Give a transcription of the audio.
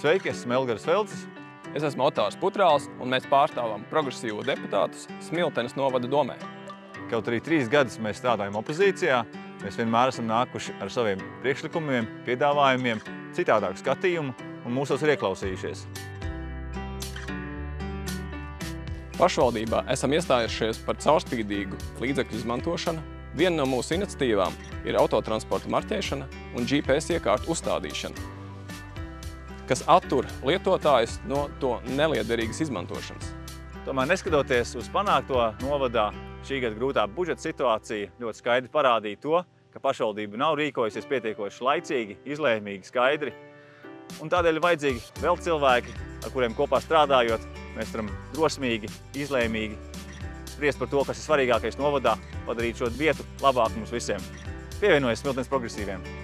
Sveiki, esmu Elgars Velcis. Es esmu Otārs Putrāls, un mēs pārstāvam progresīvo deputātus Smiltenes novada domē. Kaut arī 3 gadus mēs strādājam opozīcijā, mēs vienmēr esam nākuši ar saviem priekšlikumiem, piedāvājumiem, citādāku skatījumu un mūsos ir ieklausījušies. Pašvaldībā esam iestājušies par caurspīdīgu līdzekļu izmantošanu. Viena no mūsu iniciatīvām ir autotransporta marķēšana un GPS iekārtu uzstādīšana, kas attur lietotājus no to neliederīgas izmantošanas. Tomēr neskatoties uz panākto, novadā šī gada grūtā budžeta situācija ļoti skaidri parādīja to, ka pašvaldība nav rīkojusies pietiekoši laicīgi, izlēmīgi, skaidri. Un tādēļ ir vajadzīgi vēl cilvēki, ar kuriem kopā strādājot, mēs varam drosmīgi, izlēmīgi spriest par to, kas ir svarīgākais novadā, padarīt šo vietu labāku mums visiem. Pievienojies Smiltenes progresīviem!